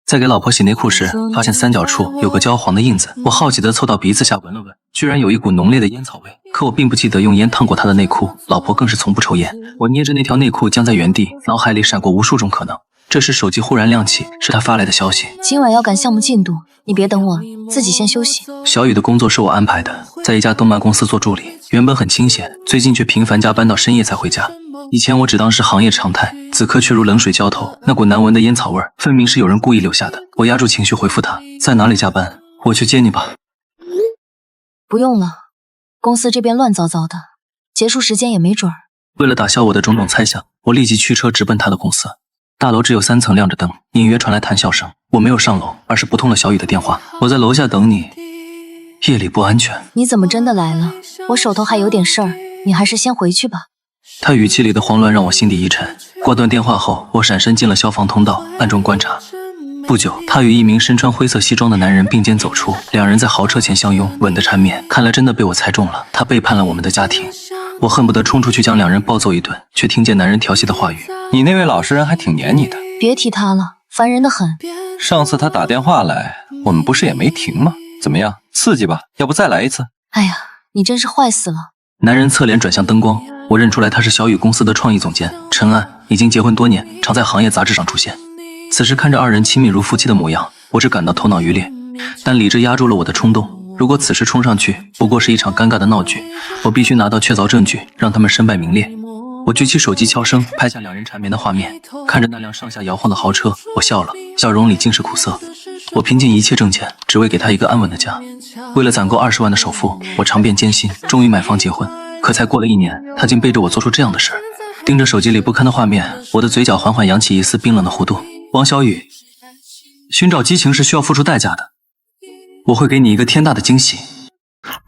在给老婆洗内裤时，发现三角处有个焦黄的印子，我好奇地凑到鼻子下闻了闻，居然有一股浓烈的烟草味。可我并不记得用烟烫过她的内裤，老婆更是从不抽烟。我捏着那条内裤僵在原地，脑海里闪过无数种可能。这时手机忽然亮起，是她发来的消息：今晚要赶项目进度，你别等我，自己先休息。小雨的工作是我安排的，在一家动漫公司做助理，原本很清闲，最近却频繁加班到深夜才回家。以前我只当是行业常态，此刻却如冷水浇头，那股难闻的烟草味分明是有人故意留下的。我压住情绪回复他：在哪里加班？我去接你吧。不用了，公司这边乱糟糟的，结束时间也没准儿。为了打消我的种种猜想，我立即驱车直奔他的公司。大楼只有3层，亮着灯，隐约传来谈笑声。我没有上楼，而是拨通了小雨的电话：我在楼下等你，夜里不安全。你怎么真的来了？我手头还有点事儿，你还是先回去吧。他语气里的慌乱让我心底一沉。挂断电话后，我闪身进了消防通道，暗中观察。不久，他与一名身穿灰色西装的男人并肩走出，两人在豪车前相拥，吻得缠绵。看来真的被我猜中了，他背叛了我们的家庭。我恨不得冲出去将两人暴揍一顿，却听见男人调戏的话语：你那位老实人还挺黏你的。别提他了，烦人的很。上次他打电话来，我们不是也没停吗？怎么样，刺激吧？要不再来一次？哎呀，你真是坏死了。男人侧脸转向灯光，我认出来他是小雨公司的创意总监陈安，已经结婚多年，常在行业杂志上出现。此时看着二人亲密如夫妻的模样，我只感到头脑欲裂，但理智压住了我的冲动。如果此时冲上去，不过是一场尴尬的闹剧，我必须拿到确凿证据，让他们身败名裂。我举起手机悄声拍下两人缠绵的画面，看着那辆上下摇晃的豪车，我笑了，笑容里尽是苦涩。我拼尽一切挣钱，只为给他一个安稳的家。为了攒够20万的首付，我长遍艰辛，终于买房结婚。可才过了1年，他竟背着我做出这样的事儿。盯着手机里不堪的画面，我的嘴角缓缓扬起一丝冰冷的弧度。王小雨，寻找激情是需要付出代价的，我会给你一个天大的惊喜。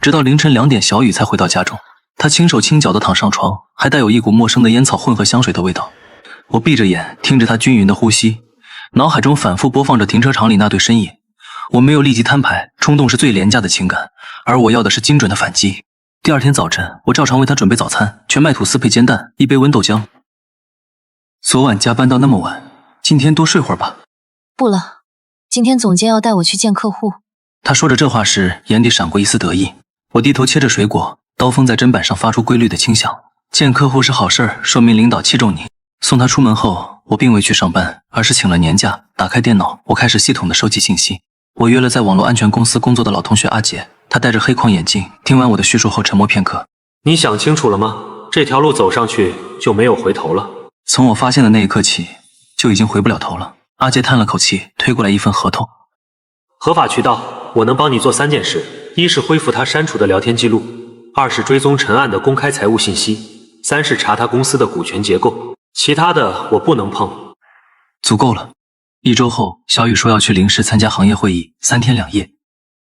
直到凌晨2点，小雨才回到家中。他轻手轻脚地躺上床，还带有一股陌生的烟草混合香水的味道。我闭着眼，听着他均匀的呼吸，脑海中反复播放着停车场里那对身影。我没有立即摊牌，冲动是最廉价的情感，而我要的是精准的反击。第二天早晨，我照常为他准备早餐，全麦吐司配煎蛋，一杯温豆浆。昨晚加班到那么晚，今天多睡会儿吧。不了，今天总监要带我去见客户。他说着这话时，眼底闪过一丝得意。我低头切着水果，刀锋在砧板上发出规律的轻响。见客户是好事儿，说明领导器重你。送他出门后，我并未去上班，而是请了年假。打开电脑，我开始系统的收集信息。我约了在网络安全公司工作的老同学阿杰，他戴着黑框眼镜，听完我的叙述后沉默片刻。你想清楚了吗？这条路走上去就没有回头了。从我发现的那一刻起，就已经回不了头了。阿杰叹了口气，推过来一份合同。合法渠道，我能帮你做3件事：一是恢复他删除的聊天记录，2是追踪陈案的公开财务信息，3是查他公司的股权结构。其他的我不能碰。足够了。1周后，小雨说要去临市参加行业会议，3天2夜。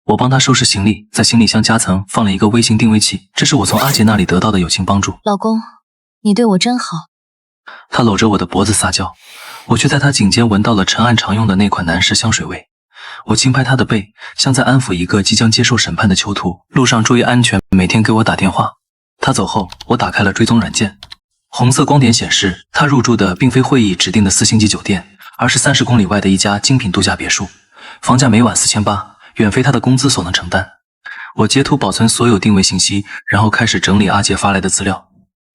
我帮他收拾行李，在行李箱夹层放了一个微型定位器，这是我从阿杰那里得到的友情帮助。老公，你对我真好。他搂着我的脖子撒娇，我却在他颈间闻到了陈案常用的那款男士香水味。我轻拍他的背，像在安抚一个即将接受审判的囚徒。路上注意安全，每天给我打电话。他走后，我打开了追踪软件，红色光点显示他入住的并非会议指定的4星级酒店，而是30公里外的一家精品度假别墅，房价每晚4800，远非他的工资所能承担。我截图保存所有定位信息，然后开始整理阿杰发来的资料。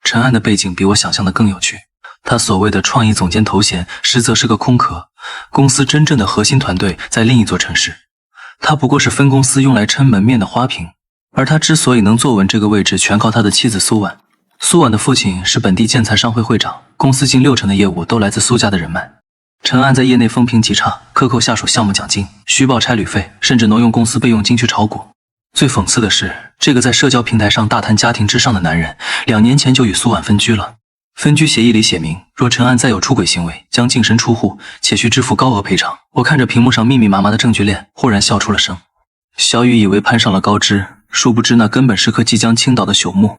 陈案的背景比我想象的更有趣，他所谓的创意总监头衔实则是个空壳，公司真正的核心团队在另一座城市，他不过是分公司用来撑门面的花瓶。而他之所以能坐稳这个位置，全靠他的妻子苏婉。苏婉的父亲是本地建材商会会长，公司近60%的业务都来自苏家的人脉。陈案在业内风评极差，克扣下属项目奖金，虚报差旅费，甚至挪用公司备用金去炒股。最讽刺的是，这个在社交平台上大谈家庭至上的男人，2年前就与苏婉分居了。分居协议里写明，若陈案再有出轨行为，将净身出户，且需支付高额赔偿。我看着屏幕上密密麻麻的证据链，忽然笑出了声。小雨以为攀上了高枝，殊不知那根本是棵即将倾倒的朽木。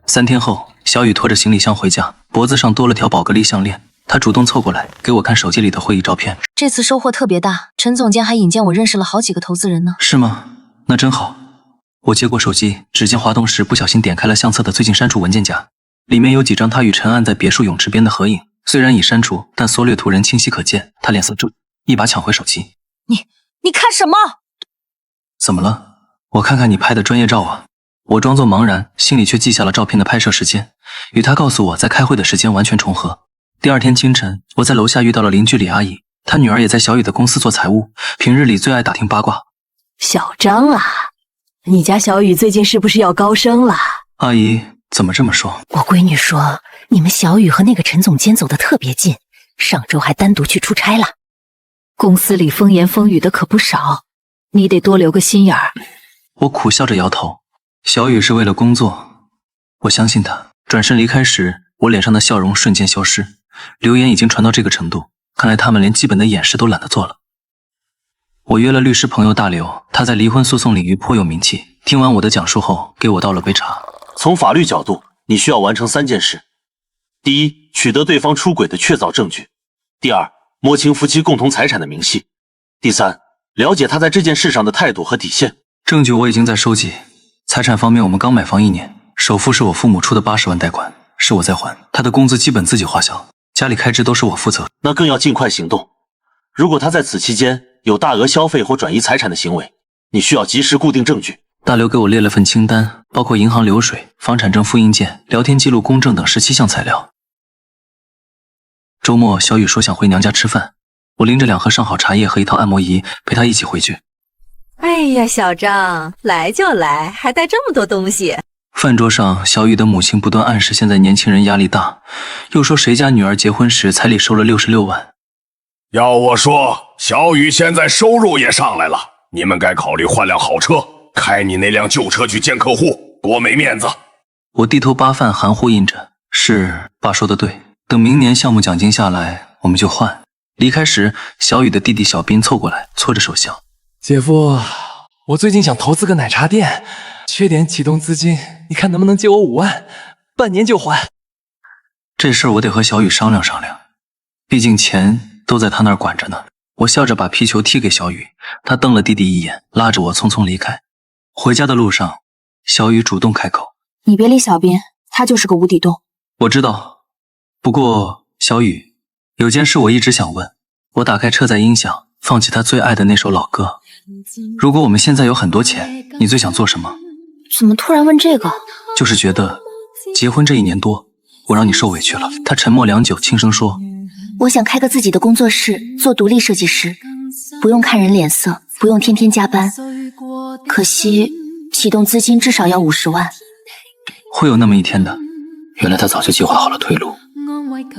3天后，小雨拖着行李箱回家，脖子上多了条宝格丽项链。他主动凑过来给我看手机里的会议照片。这次收获特别大，陈总监还引荐我认识了好几个投资人呢。是吗？那真好。我接过手机，指尖滑动时不小心点开了相册的最近删除文件夹，里面有几张他与陈案在别墅泳池边的合影。虽然已删除，但缩略图仍清晰可见。他脸色一把抢回手机。你看什么？怎么了？我看看你拍的专业照啊。我装作茫然，心里却记下了照片的拍摄时间，与他告诉我在开会的时间完全重合。第二天清晨，我在楼下遇到了邻居李阿姨，她女儿也在小雨的公司做财务，平日里最爱打听八卦。小张啊，你家小雨最近是不是要高升了？阿姨怎么这么说？我闺女说，你们小雨和那个陈总监走得特别近，上周还单独去出差了。公司里风言风语的可不少，你得多留个心眼儿。我苦笑着摇头。小雨是为了工作，我相信她。转身离开时，我脸上的笑容瞬间消失。流言已经传到这个程度，看来他们连基本的掩饰都懒得做了。我约了律师朋友大刘，他在离婚诉讼领域颇有名气。听完我的讲述后，给我倒了杯茶。从法律角度，你需要完成3件事：第一，取得对方出轨的确凿证据；第二，摸清夫妻共同财产的明细；第三，了解他在这件事上的态度和底线。证据我已经在收集。财产方面，我们刚买房1年，首付是我父母出的80万贷款，是我在还。他的工资基本自己花销，家里开支都是我负责。那更要尽快行动。如果他在此期间有大额消费或转移财产的行为，你需要及时固定证据。大刘给我列了份清单，包括银行流水、房产证复印件、聊天记录公证等17项材料。周末小雨说想回娘家吃饭，我拎着2盒上好茶叶和一套按摩仪陪她一起回去。哎呀，小张，来就来，还带这么多东西。饭桌上，小雨的母亲不断暗示现在年轻人压力大，又说谁家女儿结婚时彩礼收了66万。要我说，小雨现在收入也上来了，你们该考虑换辆好车，开你那辆旧车去见客户，多没面子。我低头扒饭，含糊应着：“是，爸说的对，等明年项目奖金下来，我们就换。”离开时，小雨的弟弟小斌凑过来，搓着手笑：“姐夫，我最近想投资个奶茶店，缺点启动资金，你看能不能借我5万，半年就还。”这事儿我得和小雨商量商量，毕竟钱都在他那儿管着呢。我笑着把皮球踢给小雨，他瞪了弟弟一眼，拉着我匆匆离开。回家的路上，小雨主动开口：“你别理小斌，他就是个无底洞。”我知道，不过小雨，有件事我一直想问。我打开车载音响，放起他最爱的那首老歌。如果我们现在有很多钱，你最想做什么？怎么突然问这个？就是觉得结婚这1年多，我让你受委屈了。他沉默良久，轻声说：“我想开个自己的工作室，做独立设计师，不用看人脸色，不用天天加班。可惜启动资金至少要50万。”会有那么一天的。原来他早就计划好了退路，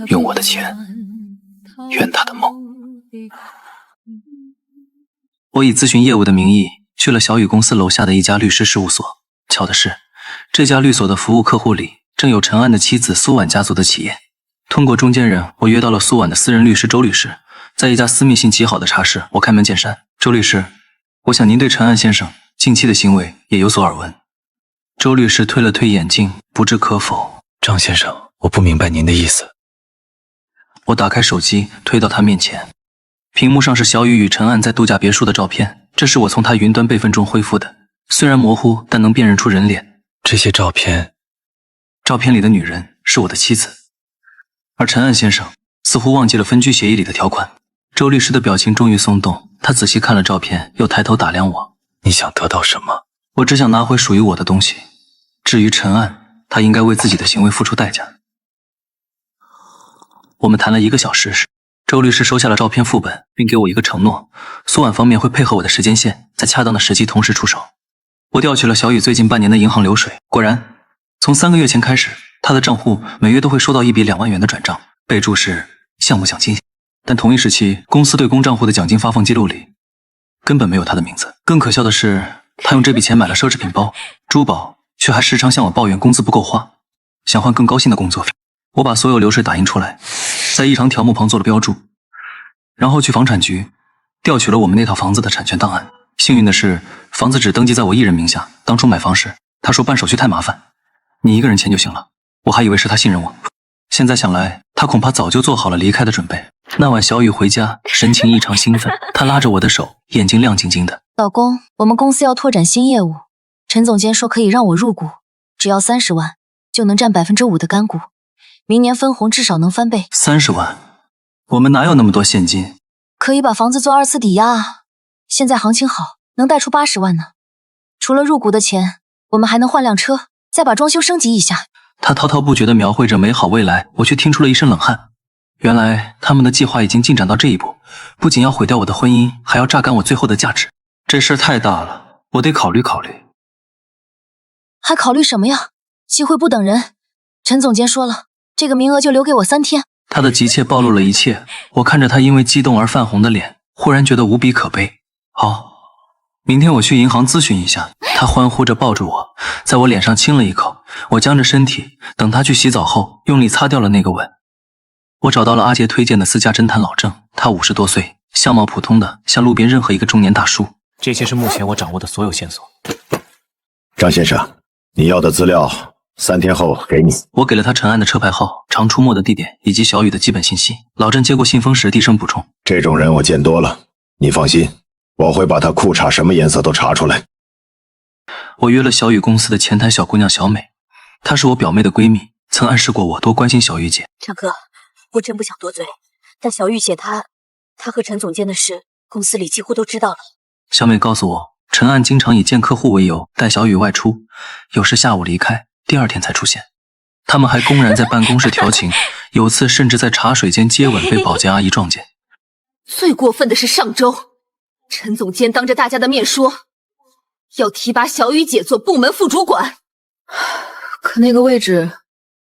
用我的钱圆他的梦。我以咨询业务的名义去了小雨公司楼下的一家律师事务所。巧的是，这家律所的服务客户里正有陈安的妻子苏婉家族的企业。通过中间人，我约到了苏婉的私人律师周律师，在一家私密性极好的茶室，我开门见山：“周律师，我想您对陈安先生近期的行为也有所耳闻。”周律师推了推眼镜，不置可否：“张先生，我不明白您的意思。”我打开手机，推到他面前，屏幕上是小雨与陈安在度假别墅的照片，这是我从他云端备份中恢复的，虽然模糊，但能辨认出人脸。这些照片里的女人是我的妻子，而陈安先生似乎忘记了分居协议里的条款。周律师的表情终于松动，他仔细看了照片，又抬头打量我：“你想得到什么？”我只想拿回属于我的东西，至于陈安，他应该为自己的行为付出代价。我们谈了1个小时时，周律师收下了照片副本，并给我一个承诺：苏婉方面会配合我的时间线，在恰当的时机同时出手。我调取了小雨最近半年的银行流水，果然，从3个月前开始，他的账户每月都会收到一笔2万元的转账，备注是项目奖金。但同一时期，公司对公账户的奖金发放记录里根本没有他的名字。更可笑的是，他用这笔钱买了奢侈品包、珠宝，却还时常向我抱怨工资不够花，想换更高薪的工作。我把所有流水打印出来，在异常条目旁做了标注，然后去房产局调取了我们那套房子的产权档案。幸运的是，房子只登记在我一人名下。当初买房时，他说办手续太麻烦，你一个人签就行了。我还以为是他信任我，现在想来，他恐怕早就做好了离开的准备。那晚小雨回家，神情异常兴奋，他拉着我的手，眼睛亮晶晶的。老公，我们公司要拓展新业务，陈总监说可以让我入股，只要30万就能占5%的干股，明年分红至少能翻倍。30万？我们哪有那么多现金？可以把房子做2次抵押啊。现在行情好，能贷出80万呢。除了入股的钱，我们还能换辆车，再把装修升级一下。他滔滔不绝地描绘着美好未来，我却听出了一身冷汗。原来他们的计划已经进展到这一步，不仅要毁掉我的婚姻，还要榨干我最后的价值。这事儿太大了，我得考虑考虑。还考虑什么呀？机会不等人。陈总监说了，这个名额就留给我3天。他的急切暴露了一切，我看着他因为激动而泛红的脸，忽然觉得无比可悲。好，明天我去银行咨询一下。他欢呼着抱住我，在我脸上亲了一口。我僵着身体，等他去洗澡后，用力擦掉了那个吻。我找到了阿杰推荐的私家侦探老郑，他50多岁，相貌普通的像路边任何一个中年大叔。这些是目前我掌握的所有线索。张先生，你要的资料3天后给你。我给了他陈案的车牌号、常出没的地点以及小雨的基本信息。老郑接过信封时低声补充：这种人我见多了，你放心，我会把他裤衩什么颜色都查出来。我约了小雨公司的前台小姑娘小美，她是我表妹的闺蜜，曾暗示过我多关心小雨姐。张哥，我真不想多嘴，但小雨姐她和陈总监的事，公司里几乎都知道了。小美告诉我，陈案经常以见客户为由带小雨外出，有时下午离开，第2天才出现。他们还公然在办公室调情，有次甚至在茶水间接吻，被保洁阿姨撞见。最过分的是上周，陈总监当着大家的面说要提拔小雨姐做部门副主管。可那个位置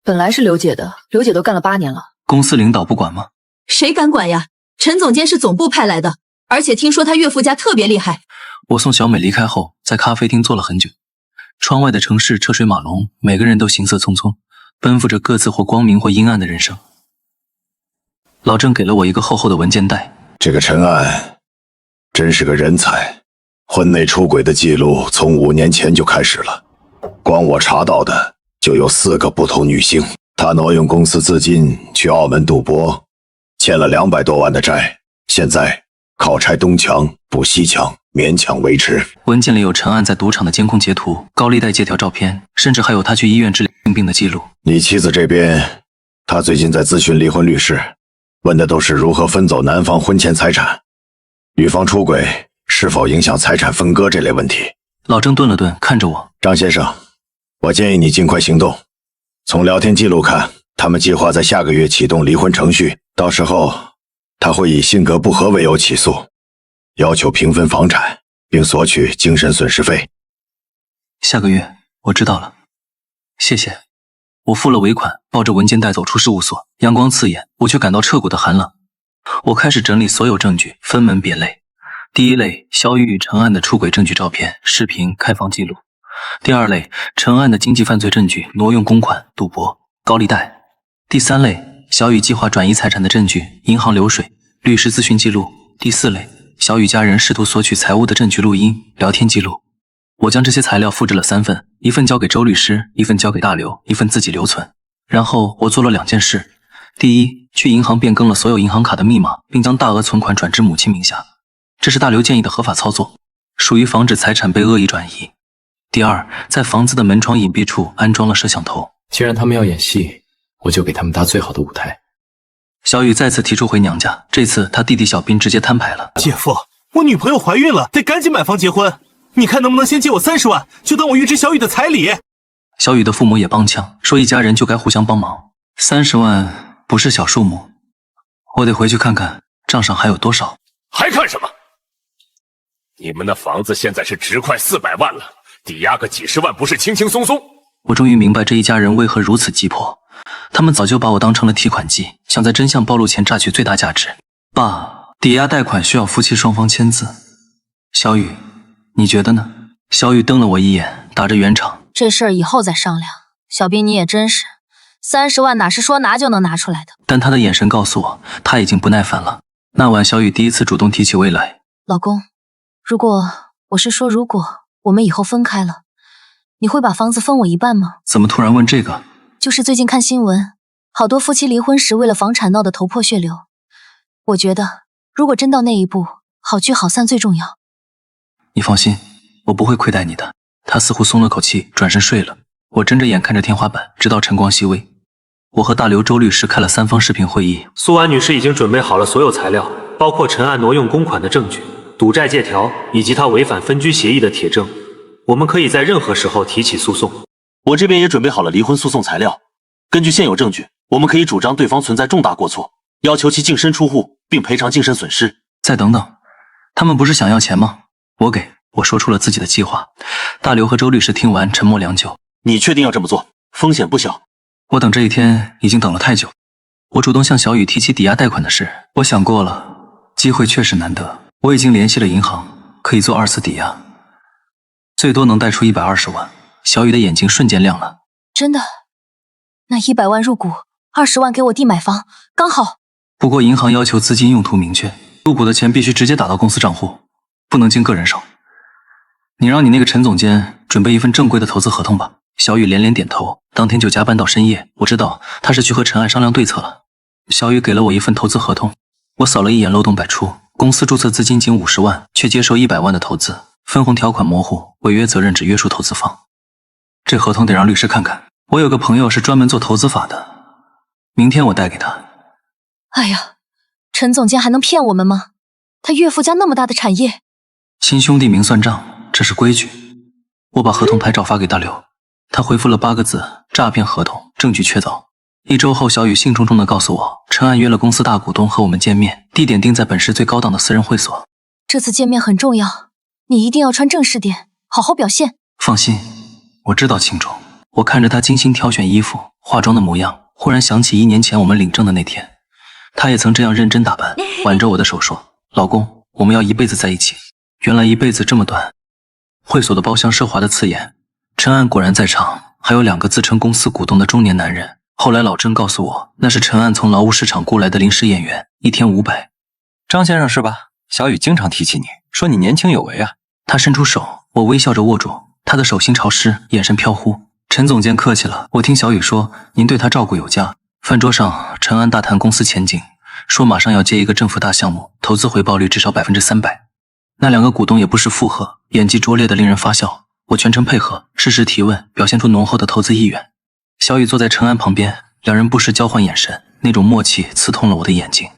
本来是刘姐的，刘姐都干了8年了。公司领导不管吗？谁敢管呀？陈总监是总部派来的，而且听说他岳父家特别厉害。我送小美离开后，在咖啡厅坐了很久。窗外的城市车水马龙，每个人都行色匆匆，奔赴着各自或光明或阴暗的人生。老郑给了我一个厚厚的文件袋。这个陈案真是个人才，婚内出轨的记录从5年前就开始了，光我查到的就有4个不同女性。他挪用公司资金去澳门赌博，欠了200多万的债，现在靠拆东墙补西墙，勉强维持。文件里有陈案在赌场的监控截图、高利贷借条照片，甚至还有他去医院治疗病的记录。你妻子这边，她最近在咨询离婚律师，问的都是如何分走男方婚前财产，女方出轨是否影响财产分割这类问题。老郑顿了顿，看着我：张先生，我建议你尽快行动。从聊天记录看，他们计划在下个月启动离婚程序，到时候他会以性格不合为由起诉，要求平分房产，并索取精神损失费。下个月，我知道了，谢谢。我付了尾款，抱着文件袋走出事务所。阳光刺眼，我却感到彻骨的寒冷。我开始整理所有证据，分门别类。第一类，小雨与陈案的出轨证据照片、视频、开房记录。第2类，陈案的经济犯罪证据，挪用公款、赌博、高利贷。第3类，小雨计划转移财产的证据，银行流水、律师咨询记录。第4类，小雨家人试图索取财物的证据录音、聊天记录。我将这些材料复制了3份，一份交给周律师，一份交给大刘，一份自己留存。然后我做了2件事。第一，去银行变更了所有银行卡的密码，并将大额存款转至母亲名下。这是大刘建议的合法操作，属于防止财产被恶意转移。第2，在房子的门窗隐蔽处安装了摄像头。既然他们要演戏，我就给他们搭最好的舞台。小雨再次提出回娘家，这次他弟弟小斌直接摊牌了。姐夫，我女朋友怀孕了，得赶紧买房结婚。你看能不能先借我30万，就当我预支小雨的彩礼。小雨的父母也帮腔，说一家人就该互相帮忙。30万不是小数目，我得回去看看账上还有多少。还看什么？你们的房子现在是值快400万了，抵押个几十万不是轻轻松松。我终于明白这一家人为何如此急迫，他们早就把我当成了提款机，想在真相暴露前榨取最大价值。爸，抵押贷款需要夫妻双方签字，小雨，你觉得呢？小雨瞪了我一眼，打着圆场。这事儿以后再商量。小斌，你也真是，30万哪是说拿就能拿出来的？但他的眼神告诉我，他已经不耐烦了。那晚，小雨第一次主动提起未来。老公，如果我们以后分开了，你会把房子分我一半吗？怎么突然问这个？就是最近看新闻，好多夫妻离婚时为了房产闹得头破血流。我觉得，如果真到那一步，好聚好散最重要。你放心，我不会亏待你的。他似乎松了口气，转身睡了。我睁着眼看着天花板，直到晨光熹微。我和大刘周律师开了3方视频会议。苏婉女士已经准备好了所有材料，包括陈案挪用公款的证据、赌债借条以及他违反分居协议的铁证，我们可以在任何时候提起诉讼。我这边也准备好了离婚诉讼材料，根据现有证据，我们可以主张对方存在重大过错，要求其净身出户，并赔偿精神损失。再等等，他们不是想要钱吗？我给。我说出了自己的计划。大刘和周律师听完沉默良久。你确定要这么做？风险不小。我等这一天已经等了太久。我主动向小雨提起抵押贷款的事，我想过了，机会确实难得。我已经联系了银行，可以做2次抵押，最多能贷出120万。小雨的眼睛瞬间亮了。真的？那100万入股，20万给我弟买房，刚好。不过银行要求资金用途明确，入股的钱必须直接打到公司账户，不能经个人手。你让你那个陈总监准备一份正规的投资合同吧。小雨连连点头，当天就加班到深夜。我知道他是去和陈案商量对策了。小雨给了我一份投资合同，我扫了一眼漏洞百出，公司注册资金仅50万，却接受100万的投资，分红条款模糊，违约责任只约束投资方。这合同得让律师看看。我有个朋友是专门做投资法的，明天我带给他。哎呀，陈总监还能骗我们吗？他岳父家那么大的产业。亲兄弟明算账，这是规矩。我把合同拍照发给大刘，他回复了8个字：诈骗合同，证据确凿。1周后，小雨兴冲冲地告诉我，陈案约了公司大股东和我们见面，地点定在本市最高档的私人会所。这次见面很重要，你一定要穿正式点，好好表现。放心，我知道轻重。我看着他精心挑选衣服、化妆的模样，忽然想起1年前我们领证的那天，他也曾这样认真打扮，挽着我的手说：“老公，我们要一辈子在一起。”原来一辈子这么短。会所的包厢奢华的刺眼，陈案果然在场，还有2个自称公司股东的中年男人。后来老郑告诉我，那是陈案从劳务市场雇来的临时演员，1天500。张先生是吧？小雨经常提起你，说你年轻有为啊。他伸出手，我微笑着握住，他的手心潮湿，眼神飘忽。陈总监客气了，我听小雨说您对他照顾有加。饭桌上，陈案大谈公司前景，说马上要接一个政府大项目，投资回报率至少300%。那2个股东也不是附和，演技拙劣的令人发笑。我全程配合，适时提问，表现出浓厚的投资意愿。小雨坐在陈案旁边，2人不时交换眼神，那种默契刺痛了我的眼睛。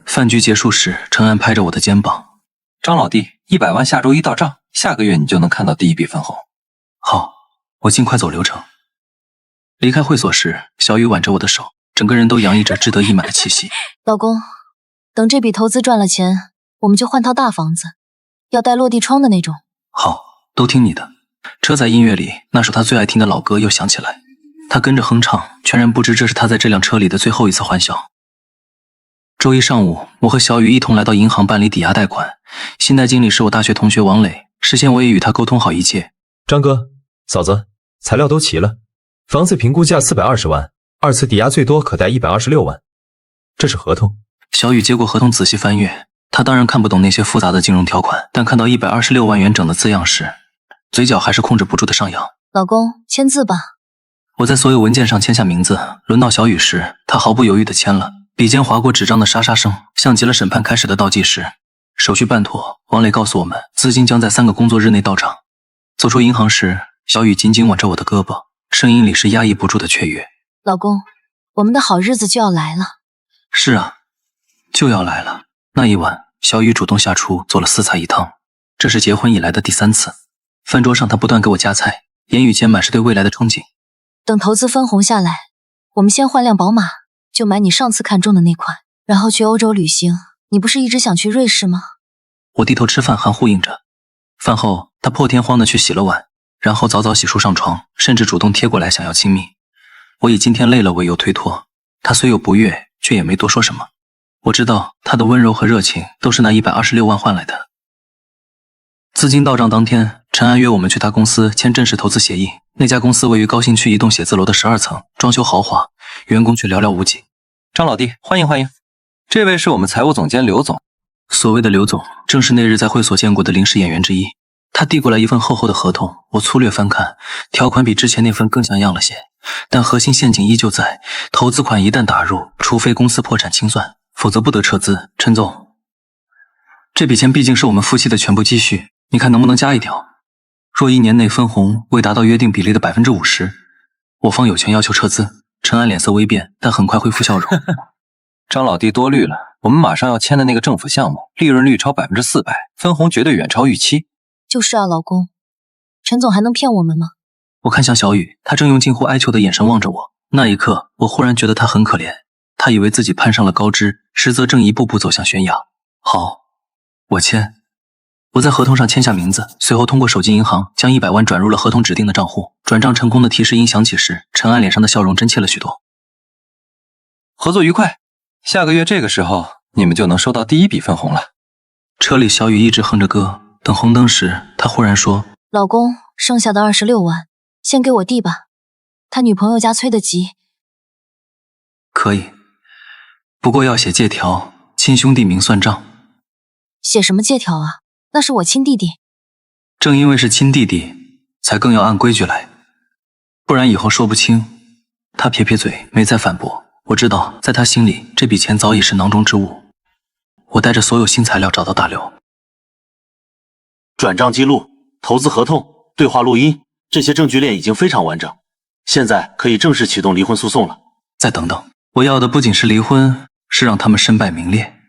饭局结束时，陈案拍着我的肩膀：“张老弟，100万下周1到账，下个月你就能看到第一笔分红。”好，我尽快走流程。离开会所时，小雨挽着我的手，整个人都洋溢着志得意满的气息。老公，等这笔投资赚了钱，我们就换套大房子，要带落地窗的那种。好，都听你的。车载音乐里那首他最爱听的老歌又响起来，他跟着哼唱，全然不知这是他在这辆车里的最后一次欢笑。周一上午，我和小雨一同来到银行办理抵押贷款。信贷经理是我大学同学王磊，事先我也与他沟通好一切。张哥，嫂子，材料都齐了，房子评估价420万，2次抵押最多可贷126万，这是合同。小雨接过合同仔细翻阅，他当然看不懂那些复杂的金融条款，但看到126万元整的字样时，嘴角还是控制不住的上扬。老公，签字吧。我在所有文件上签下名字，轮到小雨时，他毫不犹豫地签了。笔尖划过纸张的沙沙声，像极了审判开始的倒计时。手续办妥，王磊告诉我们，资金将在3个工作日内到账。走出银行时，小雨紧紧挽着我的胳膊，声音里是压抑不住的雀跃。老公，我们的好日子就要来了。是啊，就要来了。那一晚，小雨主动下厨做了4菜1汤，这是结婚以来的第3次。饭桌上，他不断给我夹菜，言语间满是对未来的憧憬。等投资分红下来，我们先换辆宝马，就买你上次看中的那款，然后去欧洲旅行。你不是一直想去瑞士吗？我低头吃饭，含糊应着。饭后，他破天荒地去洗了碗，然后早早洗漱上床，甚至主动贴过来想要亲密。我以今天累了为由推脱，他虽有不悦，却也没多说什么。我知道他的温柔和热情都是那126万换来的。资金到账当天，陈安约我们去他公司签正式投资协议。那家公司位于高新区一栋写字楼的12层，装修豪华，员工却寥寥无几。张老弟，欢迎欢迎。这位是我们财务总监刘总。所谓的刘总，正是那日在会所见过的临时演员之一。他递过来一份厚厚的合同，我粗略翻看，条款比之前那份更像样了些，但核心陷阱依旧在，投资款一旦打入，除非公司破产清算，否则不得撤资。陈总，这笔钱毕竟是我们夫妻的全部积蓄，你看能不能加一条？若1年内分红未达到约定比例的50%，我方有权要求撤资。陈安脸色微变，但很快恢复笑容。张老弟多虑了，我们马上要签的那个政府项目，利润率超400%，分红绝对远超预期。就是啊，老公，陈总还能骗我们吗？我看向小雨，她正用近乎哀求的眼神望着我。那一刻，我忽然觉得她很可怜。她以为自己攀上了高枝，实则正一步步走向悬崖。好，我签。我在合同上签下名字，随后通过手机银行将100万转入了合同指定的账户。转账成功的提示音响起时，陈安脸上的笑容真切了许多。合作愉快，下个月这个时候，你们就能收到第一笔分红了。车里小雨一直哼着歌，等红灯时，他忽然说：“老公，剩下的26万，先给我弟吧，他女朋友家催得急。”可以，不过要写借条，亲兄弟明算账。写什么借条啊？那是我亲弟弟。正因为是亲弟弟，才更要按规矩来，不然以后说不清。他撇撇嘴，没再反驳。我知道，在他心里，这笔钱早已是囊中之物。我带着所有新材料找到大刘。转账记录、投资合同、对话录音，这些证据链已经非常完整，现在可以正式启动离婚诉讼了。再等等，我要的不仅是离婚，是让他们身败名裂。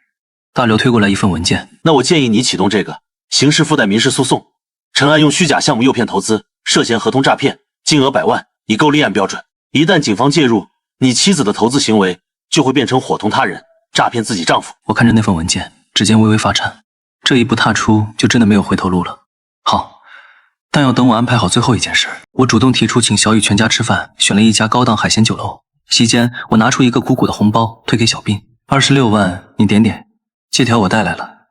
大刘推过来一份文件，那我建议你启动这个刑事附带民事诉讼。陈安用虚假项目诱骗投资，涉嫌合同诈骗，金额100万，已够立案标准。一旦警方介入，你妻子的投资行为就会变成伙同他人诈骗自己丈夫。我看着那份文件，指尖微微发颤。这一步踏出，就真的没有回头路了。好，但要等我安排好最后一件事。我主动提出请小雨全家吃饭，选了一家高档海鲜酒楼。席间，我拿出一个鼓鼓的红包推给小兵，26万，你点点。借条我带来了，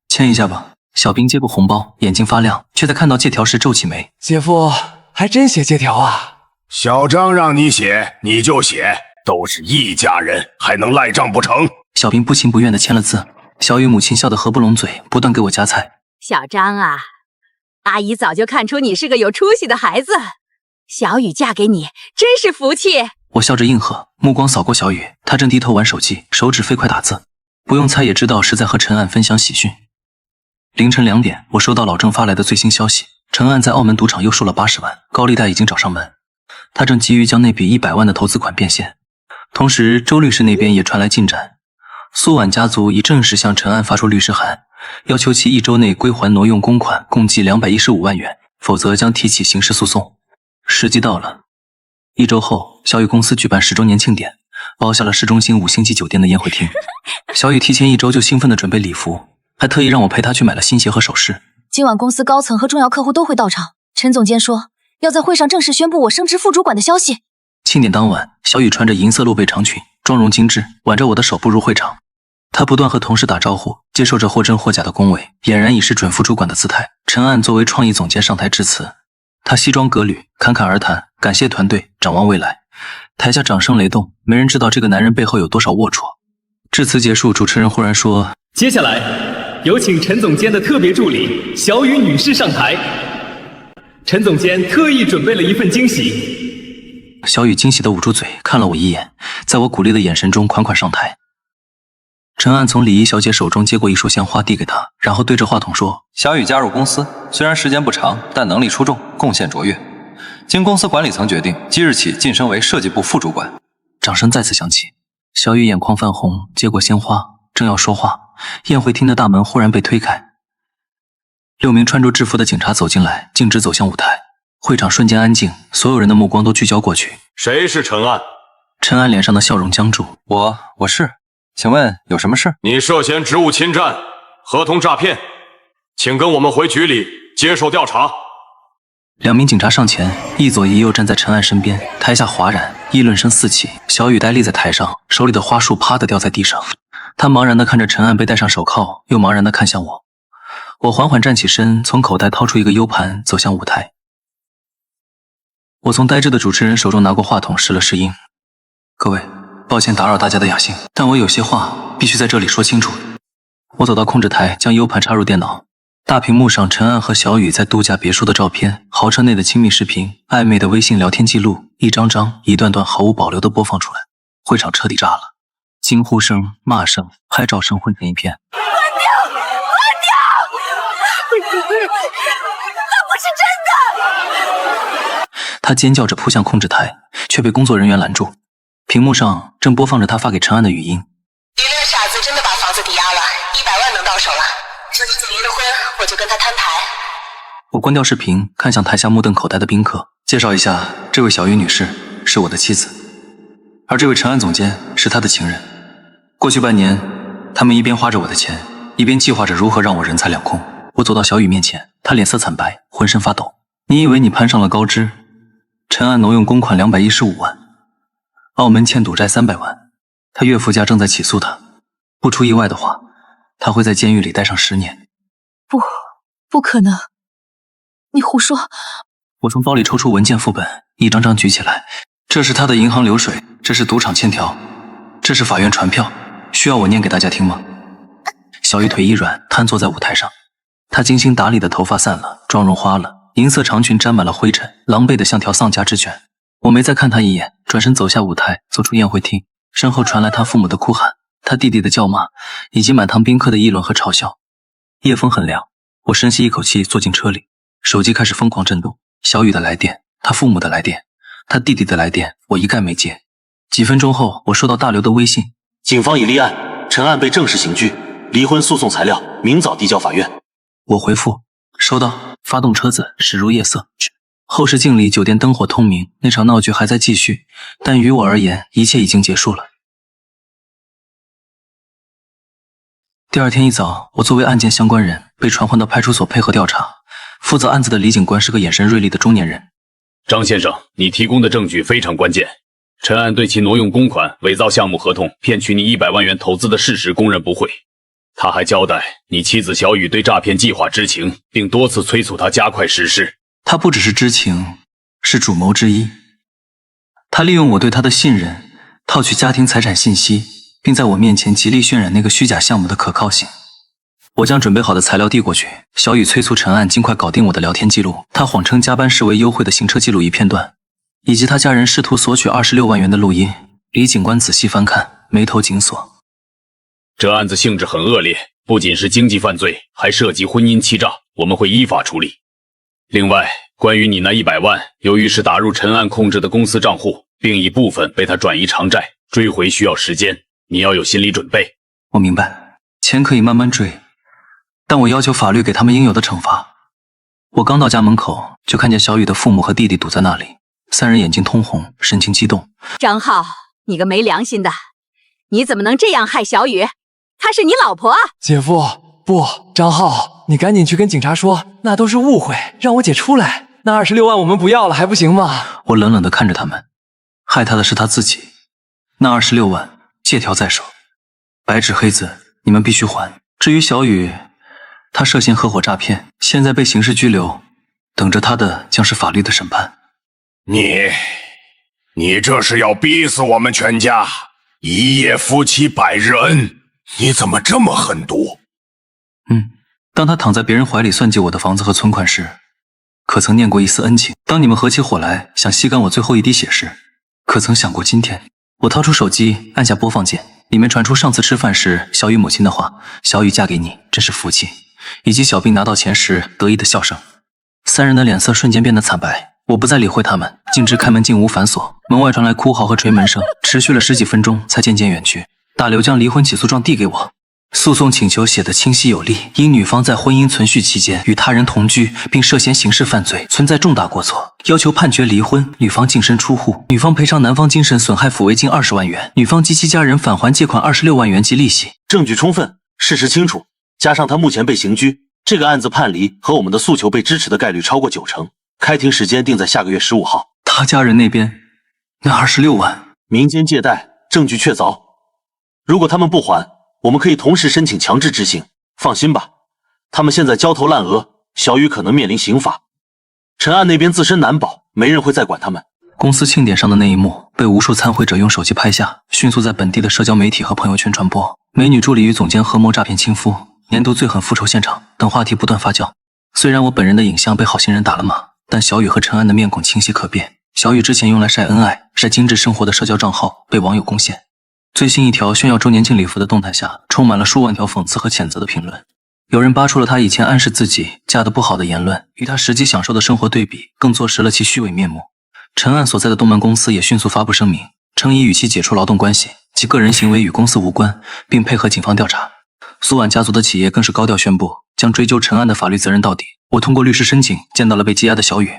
签一下吧。小兵接过红包，眼睛发亮，却在看到借条时皱起眉。姐夫还真写借条啊？小张让你写，你就写，都是一家人，还能赖账不成？小兵不情不愿地签了字。小雨母亲笑得合不拢嘴，不断给我夹菜。小张啊，阿姨早就看出你是个有出息的孩子，小雨嫁给你真是福气。我笑着应和，目光扫过小雨，她正低头玩手机，手指飞快打字，不用猜也知道是在和陈安分享喜讯。凌晨2点，我收到老郑发来的最新消息，陈安在澳门赌场又输了80万，高利贷已经找上门，他正急于将那笔100万的投资款变现。同时，周律师那边也传来进展，苏婉家族已正式向陈安发出律师函，要求其1周内归还挪用公款共计215万元，否则将提起刑事诉讼。时机到了，1周后，小雨公司举办10周年庆典，包下了市中心5星级酒店的宴会厅。小雨提前1周就兴奋地准备礼服，还特意让我陪她去买了新鞋和首饰。今晚公司高层和重要客户都会到场，陈总监说要在会上正式宣布我升职副主管的消息。庆典当晚，小雨穿着银色露背长裙，妆容精致，挽着我的手步入会场。她不断和同事打招呼，接受着或真或假的恭维，俨然已是准副主管的姿态。陈安作为创意总监上台致辞，他西装革履，侃侃而谈，感谢团队，展望未来。台下掌声雷动，没人知道这个男人背后有多少龌龊。致辞结束，主持人忽然说：“接下来有请陈总监的特别助理小雨女士上台。陈总监特意准备了一份惊喜。”小雨惊喜地捂住嘴，看了我一眼，在我鼓励的眼神中款款上台。陈安从礼仪小姐手中接过一束鲜花递给她，然后对着话筒说：“小雨加入公司，虽然时间不长，但能力出众，贡献卓越。经公司管理层决定，即日起晋升为设计部副主管。”掌声再次响起。小雨眼眶泛红，接过鲜花，正要说话，宴会厅的大门忽然被推开，6名穿着制服的警察走进来，径直走向舞台。会场瞬间安静，所有人的目光都聚焦过去。谁是陈安？陈安脸上的笑容僵住。我是，请问有什么事？你涉嫌职务侵占、合同诈骗，请跟我们回局里接受调查。2名警察上前，一左一右站在陈安身边，台下哗然，议论声四起。小雨呆立在台上，手里的花束啪地掉在地上。他茫然地看着陈安被戴上手铐，又茫然地看向我。我缓缓站起身，从口袋掏出一个 U 盘，走向舞台。我从呆滞的主持人手中拿过话筒，试了试音。各位，抱歉打扰大家的雅兴，但我有些话必须在这里说清楚。我走到控制台，将 U 盘插入电脑。大屏幕上，陈安和小雨在度假别墅的照片，豪车内的亲密视频，暧昧的微信聊天记录，一张张、一段段毫无保留地播放出来。会场彻底炸了，惊呼声、骂声、拍照声混成一片。关掉！那不是真的！他尖叫着扑向控制台，却被工作人员拦住。屏幕上正播放着他发给陈安的语音。手了，这次结了婚，我就跟他摊牌。我关掉视频，看向台下目瞪口呆的宾客，介绍一下，这位小雨女士是我的妻子，而这位陈安总监是她的情人。过去半年，他们一边花着我的钱，一边计划着如何让我人财两空。我走到小雨面前，她脸色惨白，浑身发抖。你以为你攀上了高枝？陈安挪用公款215万，澳门欠赌债300万，他岳父家正在起诉他，不出意外的话，他会在监狱里待上10年。不可能，你胡说！我从包里抽出文件副本，一张张举起来。这是他的银行流水，这是赌场欠条，这是法院传票，需要我念给大家听吗？小雨腿一软，瘫坐在舞台上，她精心打理的头发散了，妆容花了，银色长裙沾满了灰尘，狼狈得像条丧家之犬。我没再看她一眼，转身走下舞台，走出宴会厅，身后传来他父母的哭喊，他弟弟的叫骂，以及满堂宾客的议论和嘲笑。夜风很凉，我深吸一口气，坐进车里，手机开始疯狂震动。小雨的来电，他父母的来电，他弟弟的来电，我一概没接。几分钟后，我收到大刘的微信：警方已立案，陈案被正式刑拘，离婚诉讼材料明早递交法院。我回复：收到，发动车子驶入夜色。后视镜里酒店灯火通明，那场闹剧还在继续，但于我而言，一切已经结束了。第二天一早，我作为案件相关人被传唤到派出所配合调查。负责案子的李警官是个眼神锐利的中年人。张先生，你提供的证据非常关键。陈安对其挪用公款、伪造项目合同、骗取你100万元投资的事实供认不讳。他还交代你妻子小雨对诈骗计划知情，并多次催促他加快实施。他不只是知情，是主谋之一。他利用我对他的信任，套取家庭财产信息，并在我面前极力渲染那个虚假项目的可靠性。我将准备好的材料递过去，小雨催促陈安尽快搞定我的聊天记录。他谎称加班视为优惠的行车记录仪片段，以及他家人试图索取26万元的录音。李警官仔细翻看，眉头紧锁。这案子性质很恶劣，不仅是经济犯罪，还涉及婚姻欺诈，我们会依法处理。另外，关于你那100万，由于是打入陈安控制的公司账户，并一部分被他转移偿债，追回需要时间，你要有心理准备。我明白，钱可以慢慢追，但我要求法律给他们应有的惩罚。我刚到家门口，就看见小雨的父母和弟弟堵在那里，三人眼睛通红，神情激动。张浩，你个没良心的，你怎么能这样害小雨？她是你老婆啊！姐夫，不，张浩，你赶紧去跟警察说，那都是误会，让我姐出来。那26万我们不要了，还不行吗？我冷冷地看着他们，害他的是他自己。那26万，借条在手，白纸黑字，你们必须还。至于小雨，他涉嫌合伙诈骗，现在被刑事拘留，等着他的将是法律的审判。你这是要逼死我们全家，一夜夫妻百日，你怎么这么狠毒？当他躺在别人怀里算计我的房子和存款时，可曾念过一丝恩情？当你们合起伙来想吸干我最后一滴血时，可曾想过今天？我掏出手机，按下播放键，里面传出上次吃饭时小雨母亲的话：小雨嫁给你真是福气，以及小兵拿到钱时得意的笑声。三人的脸色瞬间变得惨白，我不再理会他们，径直开门进屋反锁。门外传来哭嚎和捶门声，持续了10几分钟才渐渐远去。大刘将离婚起诉状递给我，诉讼请求写得清晰有力，因女方在婚姻存续期间与他人同居，并涉嫌刑事犯罪，存在重大过错，要求判决离婚，女方净身出户，女方赔偿男方精神损害抚慰金20万元，女方及其家人返还借款26万元及利息。证据充分，事实清楚，加上他目前被刑拘，这个案子判离和我们的诉求被支持的概率超过90%。开庭时间定在下个月15号。他家人那边那26万，民间借贷，证据确凿。如果他们不还，我们可以同时申请强制执行。放心吧，他们现在焦头烂额，小雨可能面临刑罚。陈安那边自身难保，没人会再管他们。公司庆典上的那一幕被无数参会者用手机拍下，迅速在本地的社交媒体和朋友圈传播。美女助理与总监合谋诈骗亲夫，年度最狠复仇现场等话题不断发酵。虽然我本人的影像被好心人打了码，但小雨和陈安的面孔清晰可辨。小雨之前用来晒恩爱、晒精致生活的社交账号被网友攻陷。最新一条炫耀周年庆礼服的动态下，充满了数万条讽刺和谴责的评论。有人扒出了他以前暗示自己嫁得不好的言论，与他实际享受的生活对比，更坐实了其虚伪面目。陈安所在的动漫公司也迅速发布声明，称已与其解除劳动关系，其个人行为与公司无关，并配合警方调查。苏婉家族的企业更是高调宣布将追究陈案的法律责任到底。我通过律师申请见到了被羁押的小雨，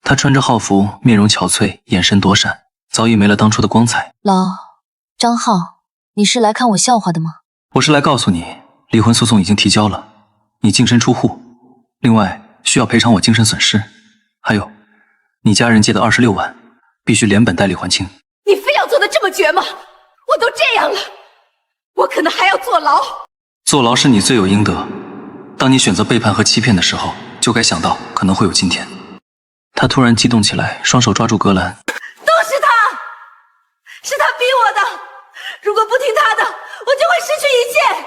她穿着号服，面容憔悴，眼神躲闪，早已没了当初的光彩。张浩，你是来看我笑话的吗？我是来告诉你，离婚诉讼已经提交了，你净身出户，另外需要赔偿我精神损失，还有你家人借的26万，必须连本带利还清。你非要做的这么绝吗？我都这样了，我可能还要坐牢。坐牢是你罪有应得，当你选择背叛和欺骗的时候，就该想到可能会有今天。他突然激动起来，双手抓住隔栏。都是他，是他逼我的，如果不听他的，我就会失去一切，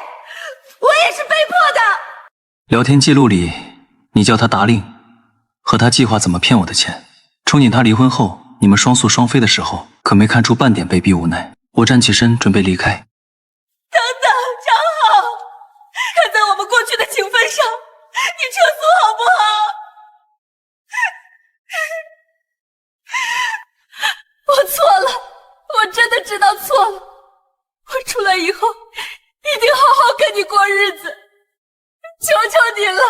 我也是被迫的。聊天记录里，你叫他达令，和他计划怎么骗我的钱，憧憬他离婚后你们双宿双飞的时候，可没看出半点被逼无奈。我站起身准备离开。等等，张浩，看在我们过去的情分上，你撤诉好不好？我错了，我真的知道错了。我出来以后一定好好跟你过日子，求求你了。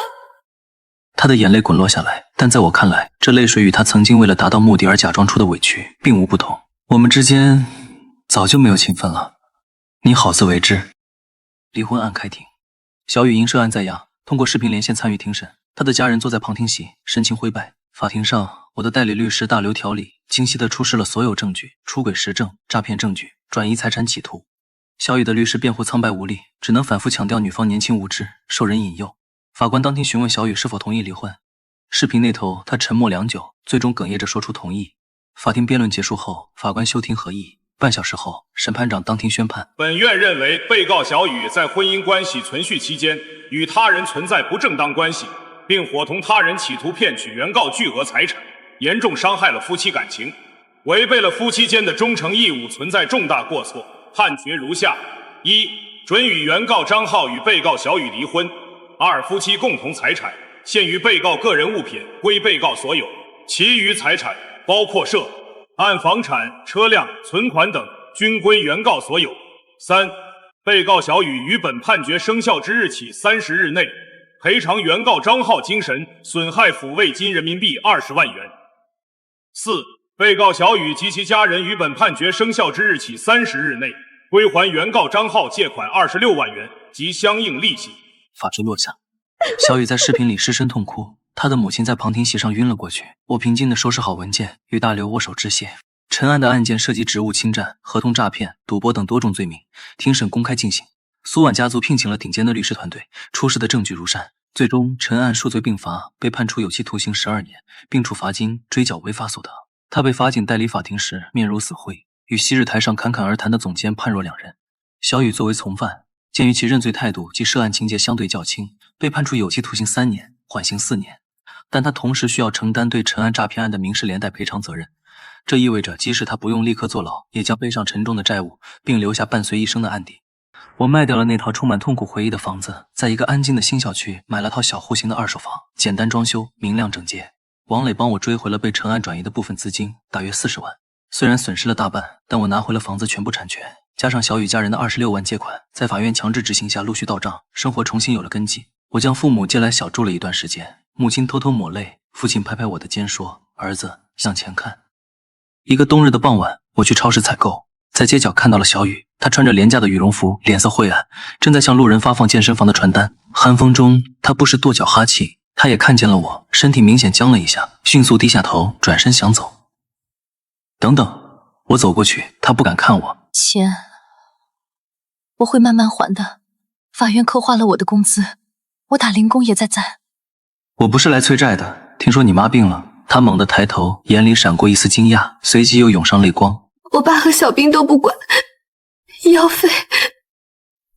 他的眼泪滚落下来，但在我看来，这泪水与他曾经为了达到目的而假装出的委屈并无不同。我们之间早就没有情分了，你好自为之。离婚案开庭，小雨因涉案在押，通过视频连线参与庭审，他的家人坐在旁听席，神情灰败。法庭上，我的代理律师大刘条理清晰地出示了所有证据：出轨实证、诈骗证据、转移财产企图。小雨的律师辩护苍白无力，只能反复强调女方年轻无知，受人引诱。法官当庭询问小雨是否同意离婚，视频那头他沉默良久，最终哽咽着说出同意。法庭辩论结束后，法官休庭合议。半小时后，审判长当庭宣判：本院认为，被告小雨在婚姻关系存续期间，与他人存在不正当关系，并伙同他人企图骗取原告巨额财产，严重伤害了夫妻感情，违背了夫妻间的忠诚义务，存在重大过错。判决如下：一、准予原告张浩与被告小雨离婚；二、夫妻共同财产限于被告个人物品归被告所有，其余财产包括涉案房产、车辆、存款等均归原告所有。三、被告小雨于本判决生效之日起30日内赔偿原告张浩精神损害抚慰金人民币20万元。四、被告小雨及其家人于本判决生效之日起30日内归还原告张浩借款26万元及相应利息。法制落下，小雨在视频里失声痛哭，他的母亲在旁听席上晕了过去。我平静地收拾好文件，与大刘握手致谢。陈案的案件涉及职务侵占、合同诈骗、赌博等多种罪名，庭审公开进行。苏婉家族聘请了顶尖的律师团队，出示的证据如山。最终，陈案数罪并罚，被判处有期徒刑12年，并处罚金追缴违法所得。他被法警带离法庭时，面如死灰，与昔日台上侃侃而谈的总监判若两人。小雨作为从犯，鉴于其认罪态度及涉案情节相对较轻，被判处有期徒刑3年，缓刑4年。但他同时需要承担对陈案诈骗案的民事连带赔偿责任，这意味着即使他不用立刻坐牢，也将背上沉重的债务，并留下伴随一生的案底。我卖掉了那套充满痛苦回忆的房子，在一个安静的新小区买了套小户型的2手房，简单装修，明亮整洁。王磊帮我追回了被陈案转移的部分资金，大约40万。虽然损失了大半，但我拿回了房子全部产权，加上小雨家人的26万借款，在法院强制执行下陆续到账，生活重新有了根基。我将父母接来小住了一段时间，母亲偷偷抹泪，父亲拍拍我的肩说：“儿子，向前看。”一个冬日的傍晚，我去超市采购，在街角看到了小雨，她穿着廉价的羽绒服，脸色晦暗，正在向路人发放健身房的传单。寒风中，她不时跺脚哈气，她也看见了我，身体明显僵了一下，迅速低下头，转身想走。等等，我走过去，她不敢看我。钱，我会慢慢还的。法院扣划了我的工资，我打零工也在攒。我不是来催债的，听说你妈病了。她猛地抬头，眼里闪过一丝惊讶，随即又涌上泪光。我爸和小兵都不管，医药费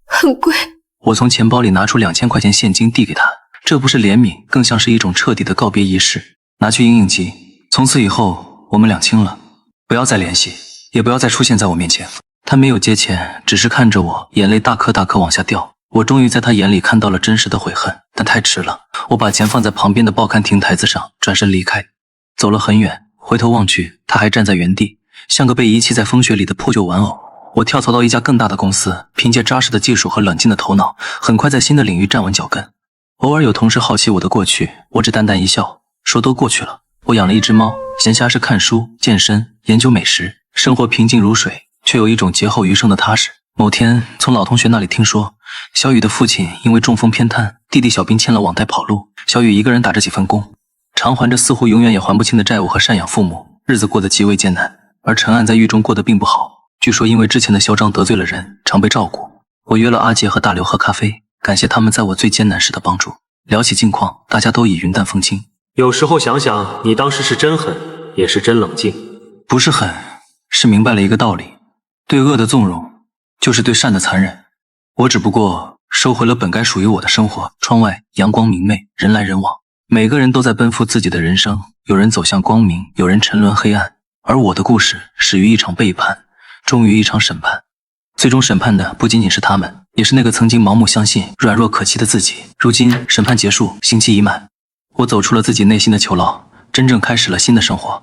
很贵。我从钱包里拿出2000块钱现金递给她，这不是怜悯，更像是一种彻底的告别仪式。拿去应应急，从此以后我们两清了，不要再联系，也不要再出现在我面前。她没有接钱，只是看着我，眼泪大颗大颗往下掉。我终于在她眼里看到了真实的悔恨，但太迟了。我把钱放在旁边的报刊亭台子上，转身离开。走了很远，回头望去，她还站在原地，像个被遗弃在风雪里的破旧玩偶。我跳槽到一家更大的公司，凭借扎实的技术和冷静的头脑，很快在新的领域站稳脚跟。偶尔有同事好奇我的过去，我只淡淡一笑，说都过去了。我养了一只猫，闲暇时看书、健身、研究美食，生活平静如水，却有一种劫后余生的踏实。某天，从老同学那里听说，小雨的父亲因为中风偏瘫，弟弟小兵欠了网贷跑路，小雨一个人打着几份工，偿还着似乎永远也还不清的债务和赡养父母，日子过得极为艰难。而陈岸在狱中过得并不好，据说因为之前的嚣张得罪了人，常被照顾。我约了阿杰和大刘喝咖啡，感谢他们在我最艰难时的帮助。聊起近况，大家都已云淡风轻。有时候想想，你当时是真狠，也是真冷静。不是狠，是明白了一个道理：对恶的纵容，就是对善的残忍。我只不过收回了本该属于我的生活。窗外阳光明媚，人来人往，每个人都在奔赴自己的人生，有人走向光明，有人沉沦黑暗。而我的故事始于一场背叛，终于一场审判。最终审判的不仅仅是他们，也是那个曾经盲目相信、软弱可欺的自己。如今审判结束，刑期已满，我走出了自己内心的囚牢，真正开始了新的生活。